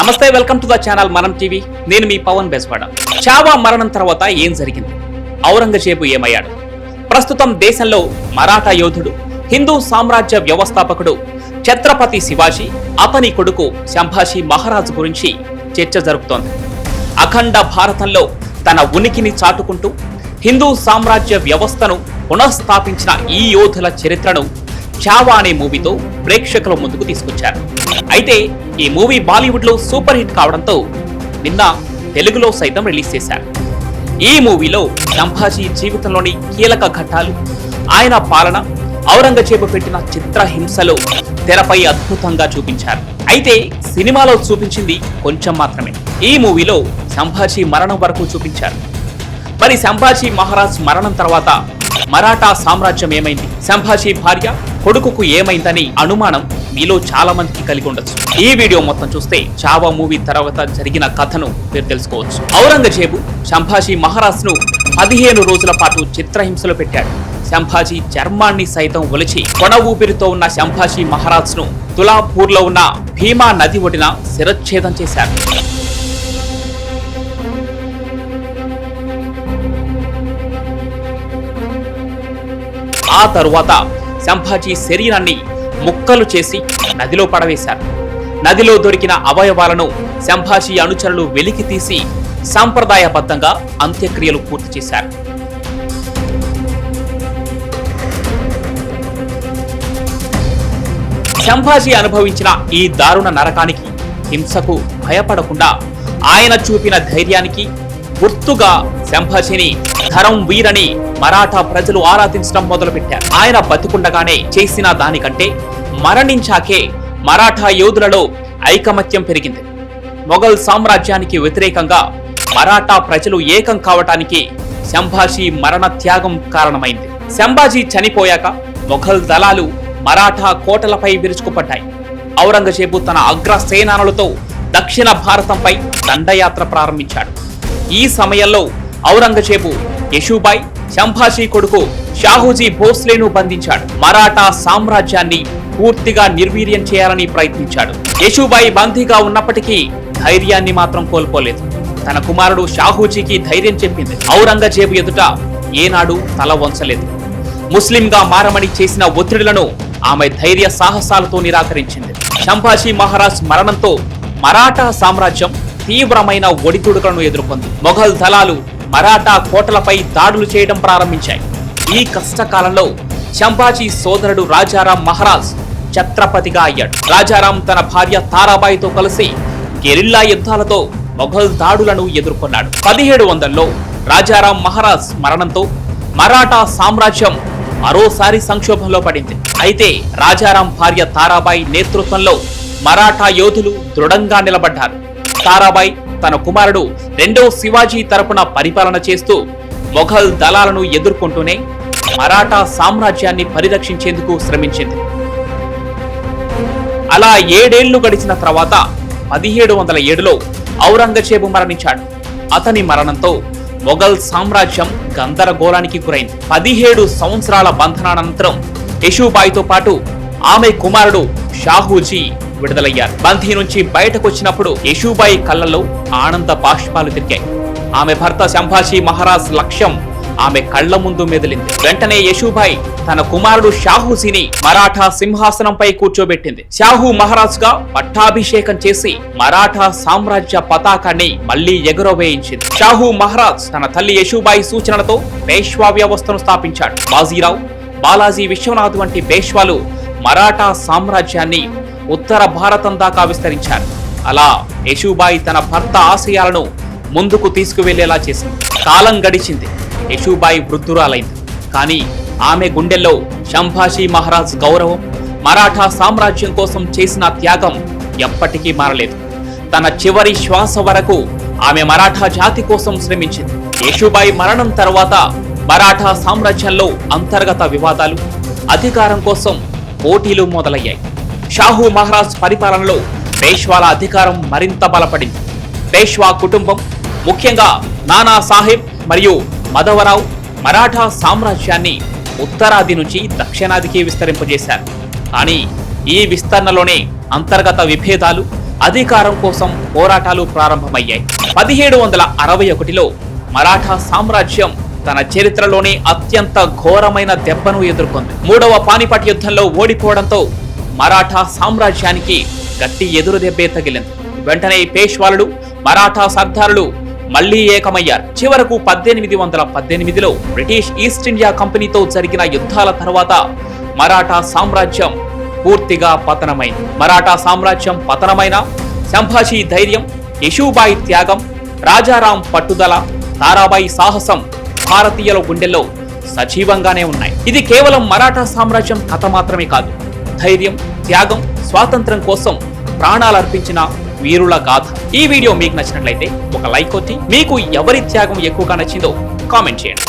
నమస్తే, welcome to the channel మనం TV. నేను మీ పవన్ బెస్వాడ. చావా మరణం తర్వాత ఏం జరిగింది? ఔరంగజేబు ఏమయ్యాడు? ప్రస్తుతం దేశంలో మరాఠా యోధుడు, హిందూ సామ్రాజ్య వ్యవస్థాపకుడు ఛత్రపతి శివాజీ, అతని కొడుకు సంభాజీ మహారాజు గురించి చర్చ జరుగుతోంది. అఖండ భారతంలో తన ఉనికిని చాటుకుంటూ హిందూ సామ్రాజ్య వ్యవస్థను పునఃస్థాపించిన ఈ యోధుల చరిత్రను చావా అనే మూవీతో ప్రేక్షకుల ముందుకు తీసుకొచ్చారు. అయితే ఈ మూవీ బాలీవుడ్ లో సూపర్ హిట్ కావడంతో నిన్న తెలుగులో సైతం రిలీజ్ చేశారు. ఈ మూవీలో సంభాజీ జీవితంలోని కీలక ఘట్టాలు, ఆయన పాలన, ఔరంగజేబు పెట్టిన చిత్రహింసలు తెరపై అద్భుతంగా చూపించారు. అయితే సినిమాలో చూపించింది కొంచెం మాత్రమే. ఈ మూవీలో సంభాజీ మరణం వరకు చూపించారు. మరి సంభాజీ మహారాజ్ మరణం తర్వాత మరాఠా సామ్రాజ్యం ఏమైంది? సంభాజీ భార్య, కొడుకుకు ఏమైందని అనుమానం మీలో చాలా మందికి కలిగి ఉండొచ్చు. ఈ వీడియో మొత్తం చూస్తే చావా మూవీ తర్వాత జరిగిన కథను మీరు తెలుసుకోవచ్చు. ఔరంగజేబు సంభాజీ మహారాజ్ ను 15 రోజుల పాటు చిత్రహింసలు పెట్టాడు. సంభాజీ చర్మాన్ని సైతం ఒలిచి కొన ఊపిరితో ఉన్న సంభాజీ మహారాజ్ ను తులాపూర్ లో ఉన్న భీమా నది ఒడిన శిరచ్ఛేదం చేశారు. ఆ తరువాత సంభాజీ శరీరాన్ని ముక్కలు చేసి నదిలో పడవేశారు. నదిలో దొరికిన అవయవాలను సంభాజీ అనుచరులు వెలికి తీసి సాంప్రదాయబద్ధంగా అంత్యక్రియలు పూర్తి చేశారు. సంభాజీ అనుభవించిన ఈ దారుణ నరకానికి, హింసకు భయపడకుండా ఆయన చూపిన ధైర్యానికి గుర్తుగా సంభాజీని ధరం వీరని మరాఠా ప్రజలు ఆరాధించడం మొదలుపెట్టారు. ఆయన బతికుండగానే చేసిన దానికంటే మరణించాకే మరాఠా యోధులలో ఐకమత్యం పెరిగింది. మొఘల్ సామ్రాజ్యానికి వ్యతిరేకంగా మరాఠా ప్రజలు ఏకం కావటానికి సంభాజీ మరణ త్యాగం కారణమైంది. సంభాజీ చనిపోయాక మొఘల్ దళాలు మరాఠా కోటలపై విరుచుకుపడ్డాయి. ఔరంగజేబు తన అగ్ర సేనానులతో దక్షిణ భారతంపై దండయాత్ర ప్రారంభించాడు. ఈ సమయంలో ఔరంగజేబు యశుబాయ్, సంభాజీ కొడుకు షాహూజీ భోస్లేను బంధించాడు. మరాఠా సామ్రాజ్యాన్ని పూర్తిగా నిర్వీర్యం చేయాలని ప్రయత్నించాడు. యశుబాయ్ బందీగా ఉన్నప్పటికీ ధైర్యాన్ని మాత్రం కోల్పోలేదు. తన కుమారుడు షాహూజీకి ధైర్యం చెప్పింది. ఔరంగజేబు ఎదుట ఏనాడు తల వంచలేదు. ముస్లింగా మారమని చేసిన ఒత్తిడులను ఆమె ధైర్య సాహసాలతో నిరాకరించింది. సంభాజీ మహారాజ్ మరణంతో మరాఠా సామ్రాజ్యం తీవ్రమైన ఒడిదుడుకులను ఎదుర్కొంది. మొఘల్ దళాలు మరాఠా కోటలపై దాడులు చేయడం ప్రారంభించాయి. ఈ కష్టకాలంలో సంభాజీ సోదరుడు రాజారాం మహారాజ్ ఛత్రపతిగా అయ్యాడు. రాజారాం తన భార్య తారాబాయితో కలిసి గెరిల్లా యుద్ధాలతో మొఘల్ దాడులను ఎదుర్కొన్నాడు. 1700లో రాజారాం మహారాజ్ మరణంతో మరాఠా సామ్రాజ్యం మరోసారి సంక్షోభంలో పడింది. అయితే రాజారాం భార్య తారాబాయి నేతృత్వంలో మరాఠా యోధులు దృఢంగా నిలబడ్డారు. తారాబాయి తన కుమారుడు రెండవ శివాజీ తరపున పరిపాలన చేస్తూ మొఘల్ దళాలను ఎదుర్కొంటూనే మరాఠా సామ్రాజ్యాన్ని పరిరక్షించేందుకు శ్రమించింది. అలా 7 ఏళ్లు గడిచిన తర్వాత 1707లో ఔరంగజేబు మరణించాడు. అతని మరణంతో మొఘల్ సామ్రాజ్యం గందరగోళానికి గురైంది. 17 సంవత్సరాల బంధనానంతరం యశుబాయితో పాటు ఆమె కుమారుడు షాహూజీ విడుదలయ్యారు. బందీ నుంచి బయటకొచ్చినప్పుడు యశుబాయి కళ్ళలో ఆనంద బాష్పాలు తిరిగాయి. ఆమె భర్త సంభాజీ మహారాజ్ లక్ష్యం ఆమె కళ్ల ముందు మెదిలింది. వెంటనే యశుబాయి తన కుమారుడు షాహూజీని మరాఠా సింహాసనంపై కూర్చోబెట్టింది. షాహూ మహారాజ్ గా పట్టాభిషేకం చేసి మరాఠా సామ్రాజ్య పతాకాన్ని మళ్లీ ఎగురవేయించింది. షాహూ మహారాజ్ తన తల్లి యశుబాయి సూచనలతో పేష్వా వ్యవస్థను స్థాపించాడు. బాజీరావు, బాలాజీ విశ్వనాథ్ వంటి పేష్వాలు మరాఠా సామ్రాజ్యాన్ని ఉత్తర భారతం దాకా విస్తరించారు. అలా యశుబాయి తన భర్త ఆశయాలను ముందుకు తీసుకువెళ్లేలా చేసింది. కాలం గడిచింది. యశుబాయి వృద్ధురాలైంది. కానీ ఆమె గుండెల్లో సంభాజీ మహారాజ్ గౌరవం, మరాఠా సామ్రాజ్యం కోసం చేసిన త్యాగం ఎప్పటికీ మారలేదు. తన చివరి శ్వాస వరకు ఆమె మరాఠా జాతి కోసం శ్రమించింది. యశుబాయి మరణం తర్వాత మరాఠా సామ్రాజ్యంలో అంతర్గత వివాదాలు, అధికారం కోసం పోటీలు మొదలయ్యాయి. షాహూ మహారాజ్ పరిపాలనలో పేష్వాల అధికారం మరింత బలపడింది. పేష్వా కుటుంబం, ముఖ్యంగా నానా సాహెబ్ మరియు మధవరావు మరాఠా సామ్రాజ్యాన్ని ఉత్తరాది నుంచి దక్షిణాదికి విస్తరింపజేశారు. కానీ ఈ విస్తరణలోనే అంతర్గత విభేదాలు, అధికారం కోసం పోరాటాలు ప్రారంభమయ్యాయి. 1761లో మరాఠా సామ్రాజ్యం తన చరిత్రలోనే అత్యంత ఘోరమైన దెబ్బను ఎదుర్కొంది. మూడవ పానిపట్ యుద్ధంలో ఓడిపోవడంతో మరాఠా సామ్రాజ్యానికి గట్టి ఎదురు దెబ్బే తగిలింది. వెంటనే పేష్వాలు, మరాఠా సర్దారులు మళ్లీ ఏకమయ్యారు. చివరకు 1818లో బ్రిటిష్ ఈస్ట్ ఇండియా కంపెనీతో జరిగిన యుద్ధాల తర్వాత మరాఠా సామ్రాజ్యం పూర్తిగా పతనమైంది. మరాఠా సామ్రాజ్యం పతనమైన సంభాజీ ధైర్యం, యశూబాయి త్యాగం, రాజారాం పట్టుదల, తారాబాయి సాహసం భారతీయుల గుండెల్లో సజీవంగానే ఉన్నాయి. ఇది కేవలం మరాఠా సామ్రాజ్యం కథ మాత్రమే కాదు, ధైర్యం, త్యాగం, స్వాతంత్ర్యం కోసం ప్రాణాలర్పించిన వీరుల గాథ. ఈ వీడియో మీకు నచ్చినట్లయితే ఒక లైక్ కొట్టి, మీకు ఎవరి త్యాగం ఎక్కువగా నచ్చిందో కామెంట్ చేయండి.